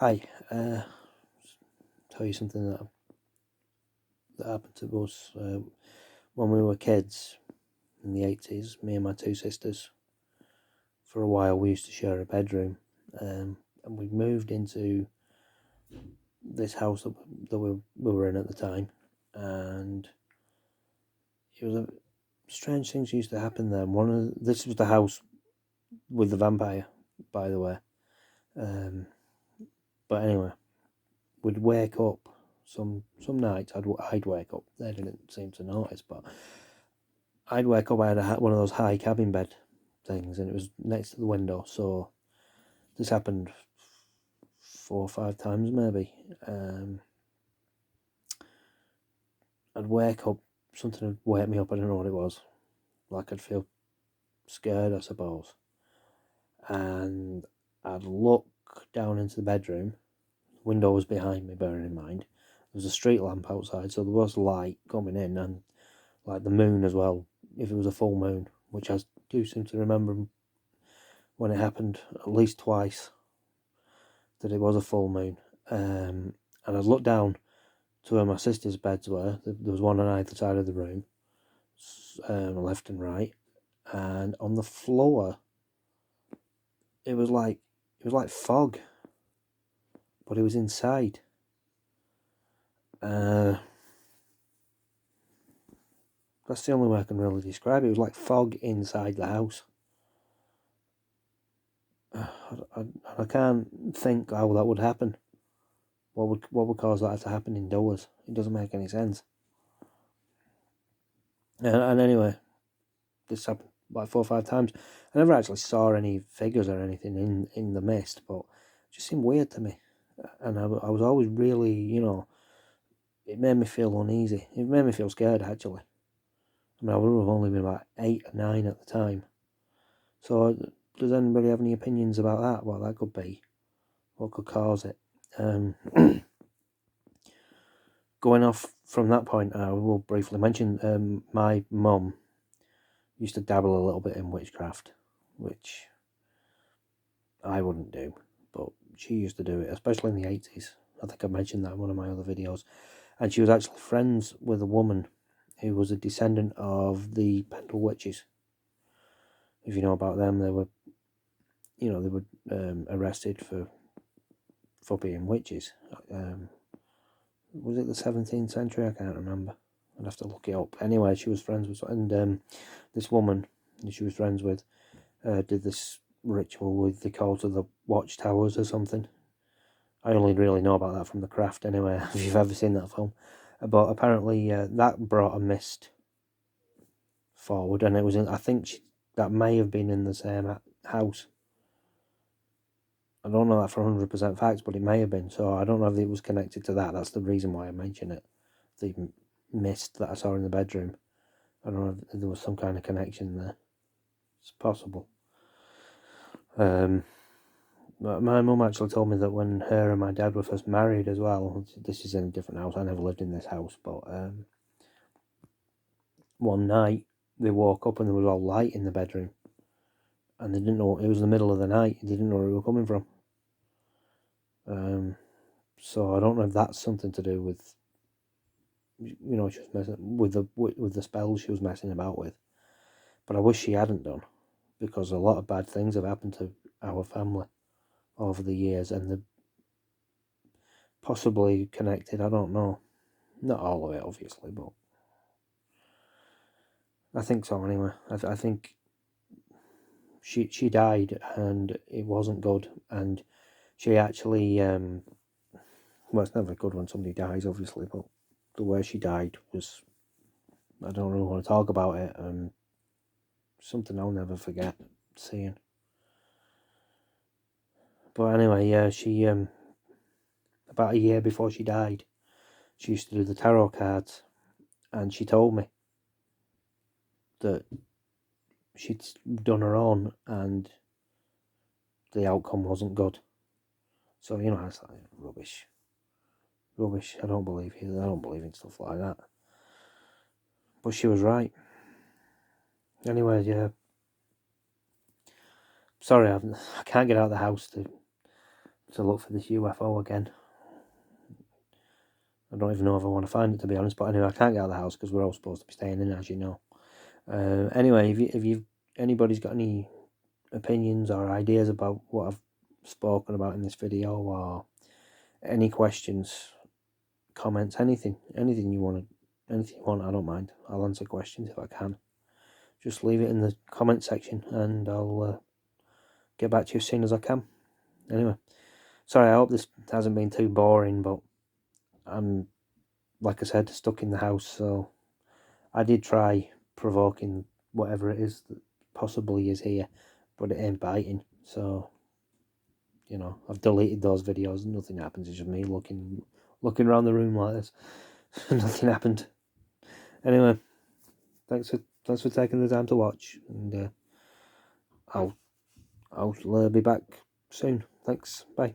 Hi, tell you something that happened to us when we were kids in the 80s. Me and my two sisters, for a while, we used to share a bedroom, and we moved into this house that we were in at the time, and it was a strange things used to happen there. This was the house with the vampire, by the way. But anyway, we'd wake up some nights. I'd wake up. They didn't seem to notice, but I'd wake up. I had one of those high cabin bed things, and it was next to the window. So this happened 4 or 5 times, maybe. I'd wake up. Something would wake me up. I don't know what it was. Like I'd feel scared, I suppose. And I'd look down into the bedroom. The window was behind me, bearing in mind. There was a street lamp outside, so there was light coming in, and like the moon as well, if it was a full moon, which I do seem to remember when it happened at least twice, that it was a full moon. And I'd look down to where my sister's beds were. There was one on either side of the room, left and right, and on the floor, it was like fog, but it was inside. That's the only way I can really describe it. It was like fog inside the house. I can't think how that would happen. What would cause that to happen indoors? It doesn't make any sense. And anyway, this happened like 4 or 5 times. I never actually saw any figures or anything in the mist, but it just seemed weird to me. And I was always really, it made me feel uneasy. It made me feel scared, actually. I mean, I would have only been about 8 or 9 at the time. So, does anybody have any opinions about that? What that could be? What could cause it? Going off from that point, I will briefly mention my mum used to dabble a little bit in witchcraft, which I wouldn't do, but she used to do it, especially in the 80s. I think I mentioned that in one of my other videos. And she was actually friends with a woman who was a descendant of the Pendle witches. If you know about them, they were arrested for being witches. Was it the 17th century? I can't remember. I'd have to look it up. Anyway, she was friends with, and this woman that she was friends with did this ritual with the calls of the watchtowers or something. I only really know about that from The Craft anyway, if you've ever seen that film. But apparently that brought a mist forward, and it was I think that may have been in the same house. I don't know that for 100% facts, but it may have been. So I don't know if it was connected to that. That's the reason why I mention it. The mist that I saw in the bedroom. I don't know if there was some kind of connection there. It's possible. My mum actually told me that when her and my dad were first married as well, this is in a different house, I never lived in this house, but one night they woke up and there was all light in the bedroom, and they didn't know, it was the middle of the night, they didn't know where it was coming from. So I don't know if that's something to do with, she was messing with the spells she was messing about with, but I wish she hadn't done, because a lot of bad things have happened to our family over the years, and they're possibly connected. I don't know, not all of it obviously, but I think so anyway. I think she died and it wasn't good, and she actually well, it's never good when somebody dies obviously, but the way she died was, I don't really want to talk about it, something I'll never forget seeing. But anyway, yeah, she about a year before she died, she used to do the tarot cards, and she told me that she'd done her own and the outcome wasn't good. So, I was like, rubbish. I don't believe you. I don't believe in stuff like that. But she was right. Anyway, yeah. Sorry, I can't get out of the house to to look for this UFO again. I don't even know if I want to find it, to be honest, but anyway, I can't get out of the house because we're all supposed to be staying in, as you know. Anyway, if anybody's got any opinions or ideas about what I've spoken about in this video, or any questions, comments, anything you want, I don't mind. I'll answer questions if I can. Just leave it in the comment section and I'll get back to you as soon as I can. Anyway, sorry, I hope this hasn't been too boring, but I'm, like I said, stuck in the house, so I did try provoking whatever it is that possibly is here, but it ain't biting, so, you know, I've deleted those videos and nothing happens. It's just me looking around the room like this. Nothing happened. Anyway, thanks for taking the time to watch, and I'll be back soon. Thanks, bye.